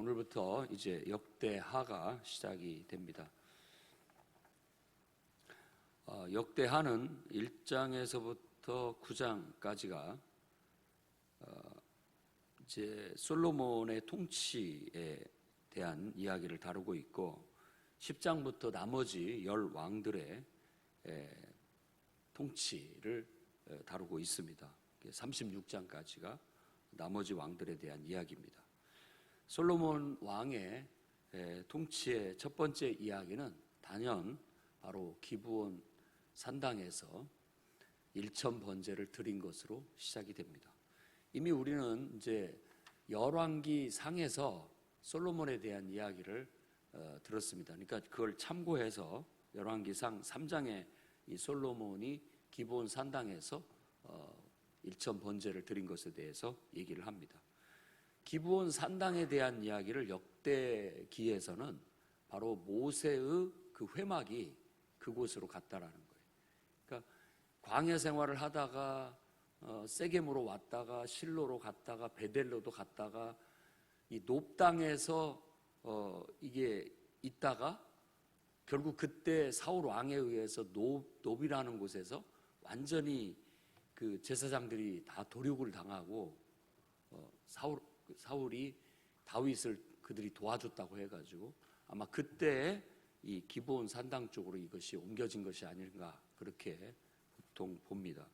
오늘부터 이제 역대하가 시작이 됩니다. 역대하는 1장에서부터 9장까지가 이제 솔로몬의 통치에 대한 이야기를 다루고 있고 10장부터 나머지 10왕들의 통치를 다루고 있습니다. 36장까지가 나머지 왕들에 대한 이야기입니다. 솔로몬 왕의 통치의 첫 번째 이야기는 단연 바로 기브온 산당에서 일천 번제를 드린 것으로 시작이 됩니다. 이미 우리는 이제 열왕기 상에서 솔로몬에 대한 이야기를 들었습니다. 그러니까 그걸 참고해서 열왕기상 3장에 이 솔로몬이 기브온 산당에서 일천 번제를 드린 것에 대해서 얘기를 합니다. 기브온 산당에 대한 이야기를 역대기에서는 바로 모세의 그 회막이 그곳으로 갔다라는 거예요. 그러니까 광야 생활을 하다가 세겜으로 왔다가 실로로 갔다가 베델로도 갔다가 이 놉당에서 이게 있다가 결국 그때 사울 왕에 의해서 놉이라는 곳에서 완전히 그 제사장들이 다 도륙을 당하고 사울이 다윗을 그들이 도와줬다고 해가지고 아마 그때 이 기브온 산당 쪽으로 이것이 옮겨진 것이 아닌가 그렇게 보통 봅니다.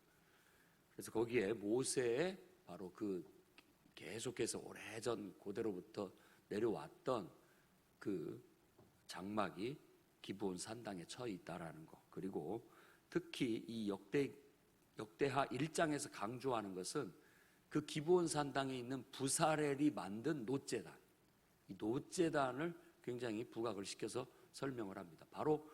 그래서 거기에 모세의 바로 그 계속해서 오래전 고대로부터 내려왔던 그 장막이 기브온 산당에 처해 있다라는 거, 그리고 특히 이 역대하 1장에서 강조하는 것은 그 기브온 산당에 있는 부사렐이 만든 놋제단, 이 놋제단을 굉장히 부각을 시켜서 설명을 합니다. 바로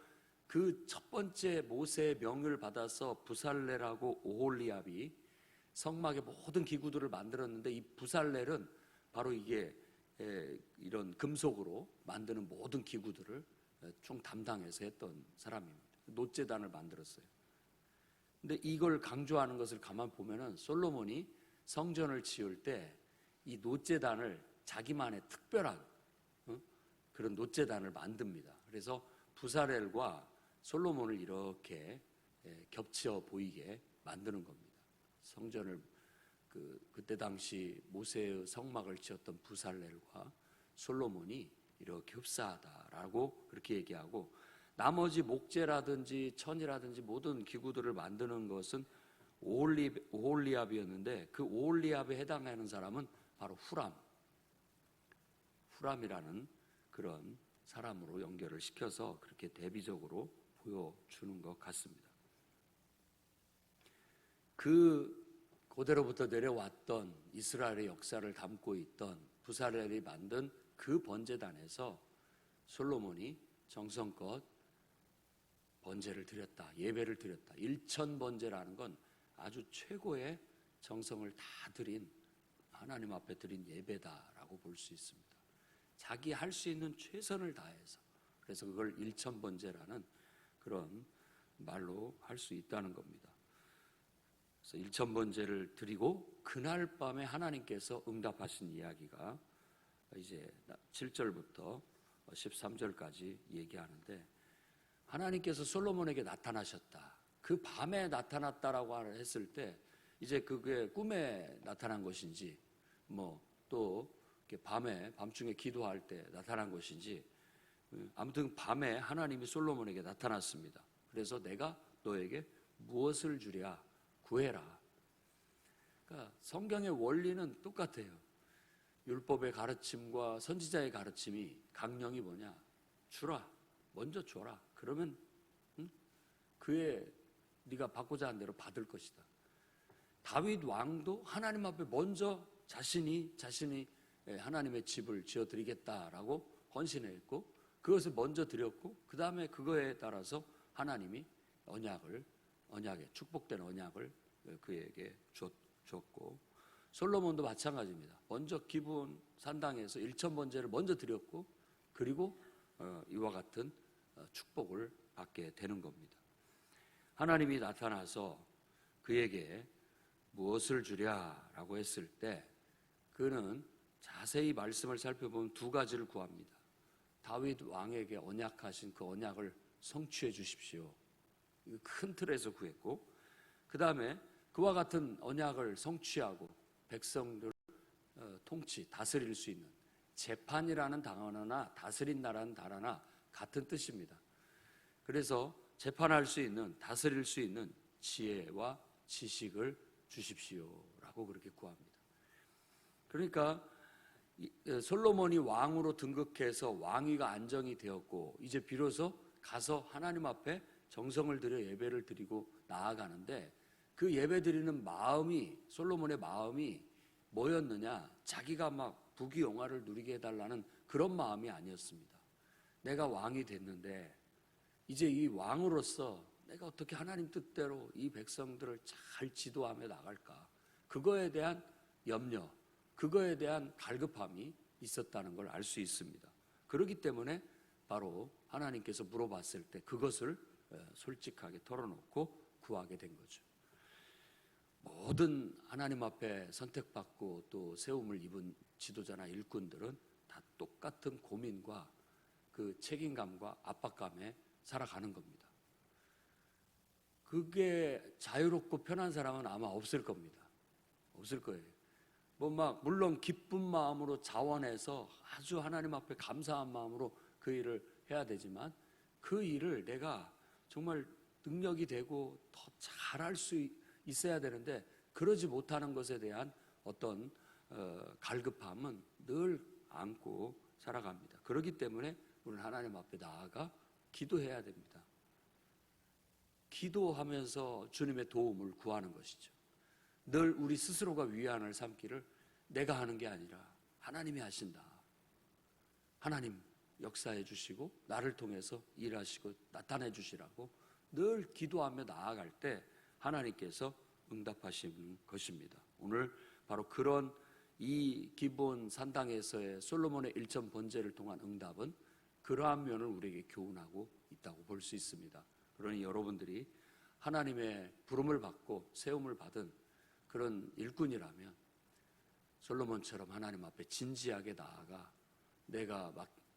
그 첫 번째 모세의 명을 받아서 부살렐하고 오홀리압이 성막의 모든 기구들을 만들었는데 이 부살렐은 바로 이게 이런 금속으로 만드는 모든 기구들을 총 담당해서 했던 사람입니다. 놋제단을 만들었어요. 근데 이걸 강조하는 것을 가만 보면은 솔로몬이 성전을 지을 때 이 놋제단을 자기만의 특별한 그런 놋제단을 만듭니다. 그래서 부사렐과 솔로몬을 이렇게 겹쳐 보이게 만드는 겁니다. 성전을 그때 당시 모세의 성막을 지었던 부살렐과 솔로몬이 이렇게 흡사하다라고 그렇게 얘기하고, 나머지 목재라든지 천이라든지 모든 기구들을 만드는 것은 오홀리압이었는데 그 오홀리압에 해당하는 사람은 바로 후람이라는 그런 사람으로 연결을 시켜서 그렇게 대비적으로 보여주는 것 같습니다. 그 고대로부터 내려왔던 이스라엘의 역사를 담고 있던 부사렐이 만든 그 번제단에서 솔로몬이 정성껏 번제를 드렸다, 예배를 드렸다. 일천 번제라는 건 아주 최고의 정성을 다 드린, 하나님 앞에 드린 예배다라고 볼 수 있습니다. 자기 할 수 있는 최선을 다해서, 그래서 그걸 일천 번제라는 그런 말로 할 수 있다는 겁니다. 그래서 일천 번제를 드리고 그날 밤에 하나님께서 응답하신 이야기가 이제 7절부터 13절까지 얘기하는데, 하나님께서 솔로몬에게 나타나셨다. 그 밤에 나타났다라고 했을 때 이제 그게 꿈에 나타난 것인지 또 밤중에 기도할 때 나타난 것인지, 아무튼 밤에 하나님이 솔로몬에게 나타났습니다. 그래서 내가 너에게 무엇을 주랴, 구해라. 그러니까 성경의 원리는 똑같아요. 율법의 가르침과 선지자의 가르침이 강령이 뭐냐? 주라, 먼저 줘라. 그러면 그의 네가 받고자 한 대로 받을 것이다. 다윗 왕도 하나님 앞에 먼저 자신이 하나님의 집을 지어드리겠다라고 헌신했고 그것을 먼저 드렸고, 그 다음에 그거에 따라서 하나님이 언약의 축복된 언약을 그에게 줬고, 솔로몬도 마찬가지입니다. 먼저 기브온 산당에서 일천 번제를 먼저 드렸고, 그리고 이와 같은 축복을 받게 되는 겁니다. 하나님이 나타나서 그에게 무엇을 주랴라고 했을 때 그는 자세히 말씀을 살펴보면 두 가지를 구합니다. 다윗 왕에게 언약하신 그 언약을 성취해 주십시오. 큰 틀에서 구했고, 그 다음에 그와 같은 언약을 성취하고 백성들을 다스릴 수 있는, 재판이라는 단어나 다스린다라는 단어나 같은 뜻입니다. 그래서 재판할 수 있는, 다스릴 수 있는 지혜와 지식을 주십시오라고 그렇게 구합니다. 그러니까 솔로몬이 왕으로 등극해서 왕위가 안정이 되었고, 이제 비로소 가서 하나님 앞에 정성을 들여 예배를 드리고 나아가는데, 그 예배 드리는 마음이, 솔로몬의 마음이 뭐였느냐? 자기가 막 부귀영화를 누리게 해달라는 그런 마음이 아니었습니다. 내가 왕이 됐는데 이제 이 왕으로서 내가 어떻게 하나님 뜻대로 이 백성들을 잘 지도하며 나갈까? 그거에 대한 염려, 그거에 대한 갈급함이 있었다는 걸 알 수 있습니다. 그렇기 때문에 바로 하나님께서 물어봤을 때 그것을 솔직하게 털어놓고 구하게 된 거죠. 모든 하나님 앞에 선택받고 또 세움을 입은 지도자나 일꾼들은 다 똑같은 고민과 그 책임감과 압박감에 살아가는 겁니다. 그게 자유롭고 편한 사람은 아마 없을 겁니다. 없을 거예요. 물론 기쁜 마음으로 자원해서 아주 하나님 앞에 감사한 마음으로 그 일을 해야 되지만, 그 일을 내가 정말 능력이 되고 더 잘할 수 있어야 되는데 그러지 못하는 것에 대한 어떤 갈급함은 늘 안고 살아갑니다. 그렇기 때문에 우리는 하나님 앞에 나아가 기도해야 됩니다. 기도하면서 주님의 도움을 구하는 것이죠. 늘 우리 스스로가 위안을 삼기를, 내가 하는 게 아니라 하나님이 하신다. 하나님 역사해 주시고 나를 통해서 일하시고 나타내 주시라고 늘 기도하며 나아갈 때 하나님께서 응답하시는 것입니다. 오늘 바로 그런 이 기브온 산당에서의 솔로몬의 일점 번제를 통한 응답은 그러한 면을 우리에게 교훈하고 있다고 볼 수 있습니다. 그러니 여러분들이 하나님의 부름을 받고 세움을 받은 그런 일꾼이라면 솔로몬처럼 하나님 앞에 진지하게 나아가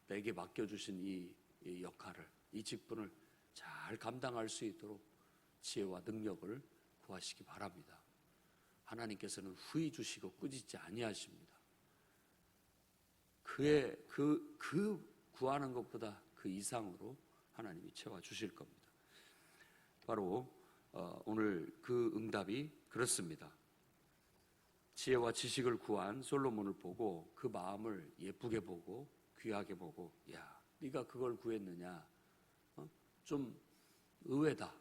내게 맡겨주신 이 역할을, 이 직분을 잘 감당할 수 있도록 지혜와 능력을 구하시기 바랍니다. 하나님께서는 후히 주시고 꾸짖지 아니하십니다. 그 구하는 것보다 그 이상으로 하나님이 채워주실 겁니다. 바로 오늘 그 응답이 그렇습니다. 지혜와 지식을 구한 솔로몬을 보고 그 마음을 예쁘게 보고 귀하게 보고, 야, 네가 그걸 구했느냐? 좀 의외다.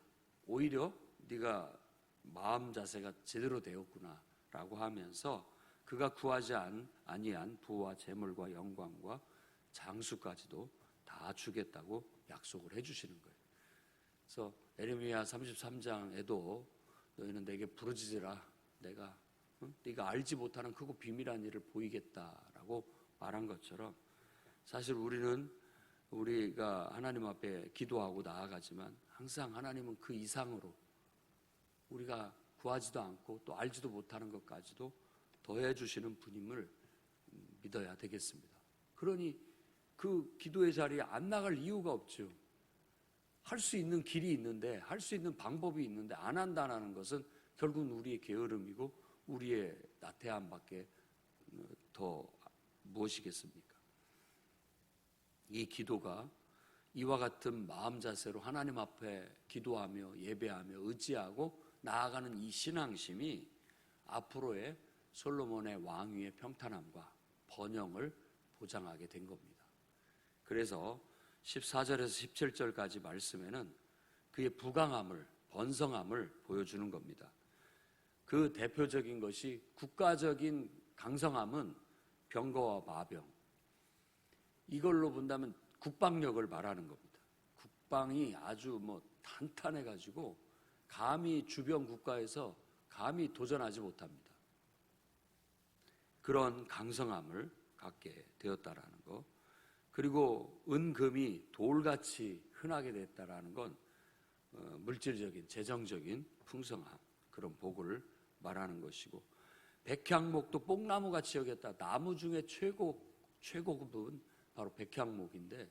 오히려 네가 마음 자세가 제대로 되었구나 라고 하면서 그가 구하지 아니한 부와 재물과 영광과 장수까지도 다 주겠다고 약속을 해주시는 거예요. 그래서 에레미야 33장에도 너희는 내게 부르짖으라, 네가 알지 못하는 크고 비밀한 일을 보이겠다라고 말한 것처럼, 사실 우리가 하나님 앞에 기도하고 나아가지만 항상 하나님은 그 이상으로 우리가 구하지도 않고 또 알지도 못하는 것까지도 더해 주시는 분임을 믿어야 되겠습니다. 그러니 그 기도의 자리에 안 나갈 이유가 없죠. 할 수 있는 길이 있는데, 할 수 있는 방법이 있는데 안 한다는 것은 결국은 우리의 게으름이고 우리의 나태함밖에 더 무엇이겠습니까? 이 기도가 이와 같은 마음 자세로 하나님 앞에 기도하며 예배하며 의지하고 나아가는 이 신앙심이 앞으로의 솔로몬의 왕위의 평탄함과 번영을 보장하게 된 겁니다. 그래서 14절에서 17절까지 말씀에는 그의 부강함을, 번성함을 보여주는 겁니다. 그 대표적인 것이, 국가적인 강성함은 병거와 마병, 이걸로 본다면 국방력을 말하는 겁니다. 국방이 아주 탄탄해가지고 감히 주변 국가에서 감히 도전하지 못합니다. 그런 강성함을 갖게 되었다라는 것, 그리고 은금이 돌같이 흔하게 됐다라는 건 물질적인, 재정적인 풍성함, 그런 복을 말하는 것이고, 백향목도 뽕나무 같이 여겼다. 나무 중에 최고급은 바로 백향목인데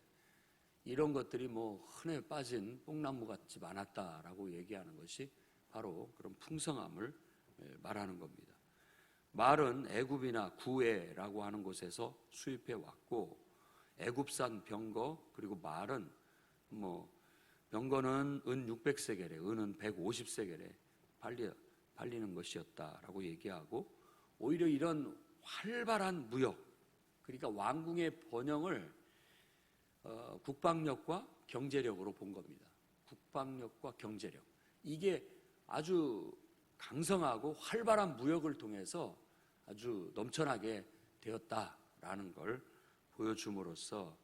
이런 것들이 뭐 흔해 빠진 뽕나무 같지 않았다라고 얘기하는 것이 바로 그런 풍성함을 말하는 겁니다. 말은 애굽이나 구에라고 하는 곳에서 수입해 왔고 애굽산 병거 그리고 말은 병거는 은 600세겔에 은은 150세겔에 팔리는 것이었다라고 얘기하고 오히려 이런 활발한 무역 그러니까 왕궁의 번영을 국방력과 경제력으로 본 겁니다. 국방력과 경제력 이게 아주 강성하고 활발한 무역을 통해서 아주 넘쳐나게 되었다라는 걸 보여줌으로써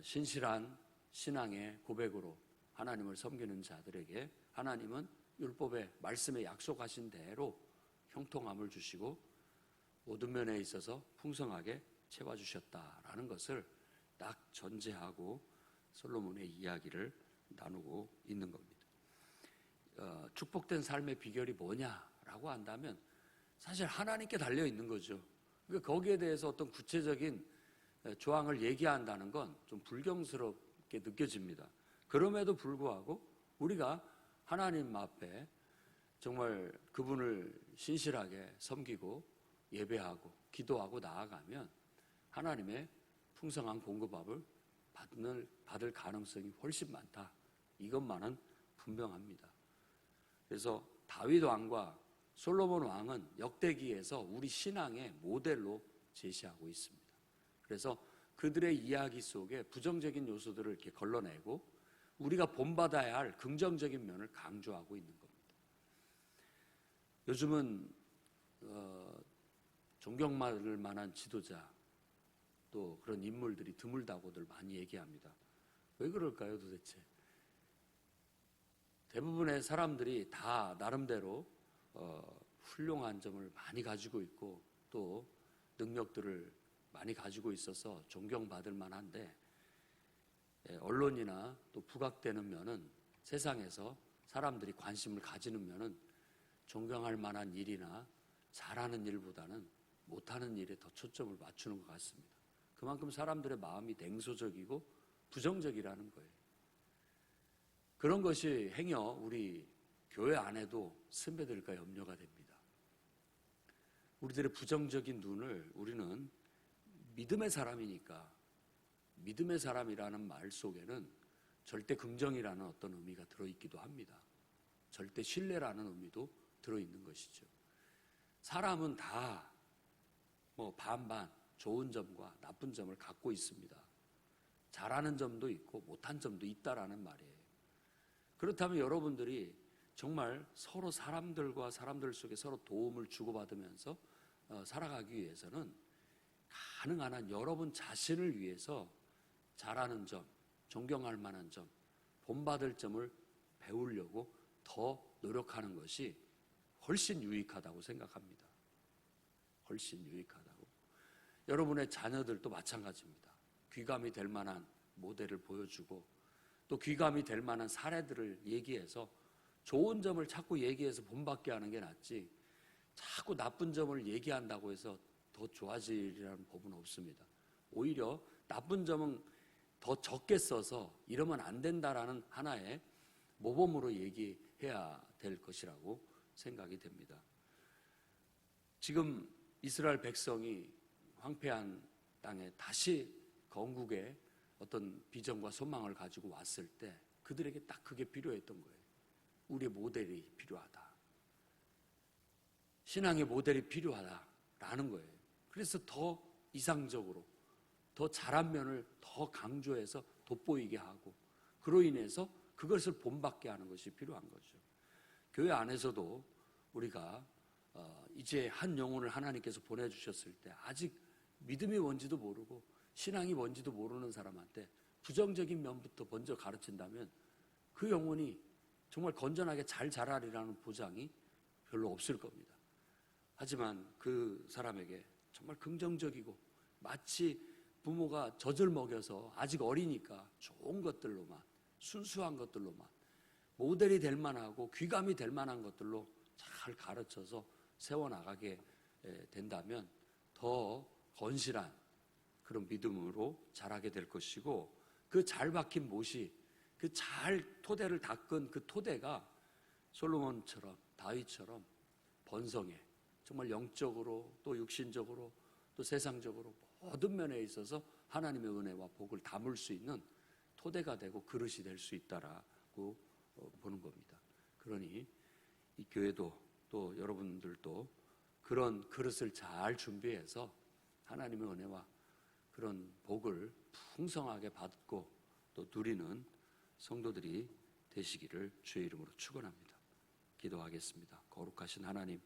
신실한 신앙의 고백으로 하나님을 섬기는 자들에게 하나님은 율법의 말씀에 약속하신 대로 형통함을 주시고 모든 면에 있어서 풍성하게 채워주셨다라는 것을 딱 전제하고 솔로몬의 이야기를 나누고 있는 겁니다. 축복된 삶의 비결이 뭐냐라고 한다면 사실 하나님께 달려 있는 거죠. 그러니까 거기에 대해서 어떤 구체적인 조항을 얘기한다는 건 좀 불경스럽게 느껴집니다. 그럼에도 불구하고 우리가 하나님 앞에 정말 그분을 신실하게 섬기고 예배하고 기도하고 나아가면 하나님의 풍성한 공급함을 받을 가능성이 훨씬 많다. 이것만은 분명합니다. 그래서 다윗 왕과 솔로몬 왕은 역대기에서 우리 신앙의 모델로 제시하고 있습니다. 그래서 그들의 이야기 속에 부정적인 요소들을 이렇게 걸러내고 우리가 본받아야 할 긍정적인 면을 강조하고 있는 겁니다. 요즘은 존경받을 만한 지도자 또 그런 인물들이 드물다고들 많이 얘기합니다. 왜 그럴까요 도대체? 대부분의 사람들이 다 나름대로 훌륭한 점을 많이 가지고 있고 또 능력들을 많이 가지고 있어서 존경받을 만한데 언론이나 또 부각되는 면은 세상에서 사람들이 관심을 가지는 면은 존경할 만한 일이나 잘하는 일보다는 못하는 일에 더 초점을 맞추는 것 같습니다. 그만큼 사람들의 마음이 냉소적이고 부정적이라는 거예요. 그런 것이 행여 우리 교회 안에도 스며들까 염려가 됩니다. 우리들의 부정적인 눈을 우리는 믿음의 사람이니까 믿음의 사람이라는 말 속에는 절대 긍정이라는 어떤 의미가 들어있기도 합니다. 절대 신뢰라는 의미도 들어있는 것이죠. 사람은 다 반반 좋은 점과 나쁜 점을 갖고 있습니다. 잘하는 점도 있고 못한 점도 있다라는 말이에요. 그렇다면 여러분들이 정말 서로 사람들과 사람들 속에 서로 도움을 주고받으면서 살아가기 위해서는 가능한 한 여러분 자신을 위해서 잘하는 점, 존경할 만한 점, 본받을 점을 배우려고 더 노력하는 것이 훨씬 유익하다고 생각합니다. 훨씬 유익하다고. 여러분의 자녀들도 마찬가지입니다. 귀감이 될 만한 모델을 보여주고 또 귀감이 될 만한 사례들을 얘기해서 좋은 점을 자꾸 얘기해서 본받게 하는 게 낫지 자꾸 나쁜 점을 얘기한다고 해서 더 좋아지리라는 법은 없습니다. 오히려 나쁜 점은 더 적게 써서 이러면 안 된다라는 하나의 모범으로 얘기해야 될 것이라고 생각이 됩니다. 지금 이스라엘 백성이 황폐한 땅에 다시 건국의 어떤 비전과 소망을 가지고 왔을 때 그들에게 딱 그게 필요했던 거예요. 우리의 모델이 필요하다. 신앙의 모델이 필요하다라는 거예요. 그래서 더 이상적으로 더 잘한 면을 더 강조해서 돋보이게 하고 그로 인해서 그것을 본받게 하는 것이 필요한 거죠. 교회 안에서도 우리가 이제 한 영혼을 하나님께서 보내주셨을 때 아직 믿음이 뭔지도 모르고 신앙이 뭔지도 모르는 사람한테 부정적인 면부터 먼저 가르친다면 그 영혼이 정말 건전하게 잘 자라리라는 보장이 별로 없을 겁니다. 하지만 그 사람에게 정말 긍정적이고 마치 부모가 젖을 먹여서 아직 어리니까 좋은 것들로만 순수한 것들로만 모델이 될 만하고 귀감이 될 만한 것들로 잘 가르쳐서 세워나가게 된다면 더 건실한 그런 믿음으로 자라게 될 것이고, 그 잘 박힌 못이, 그 잘 토대를 닦은 그 토대가 솔로몬처럼, 다윗처럼 번성해 정말 영적으로 또 육신적으로 또 세상적으로 모든 면에 있어서 하나님의 은혜와 복을 담을 수 있는 토대가 되고 그릇이 될 수 있다라고 보는 겁니다. 그러니 이 교회도 또 여러분들도 그런 그릇을 잘 준비해서 하나님의 은혜와 그런 복을 풍성하게 받고 또 누리는 성도들이 되시기를 주의 이름으로 축원합니다. 기도하겠습니다. 거룩하신 하나님,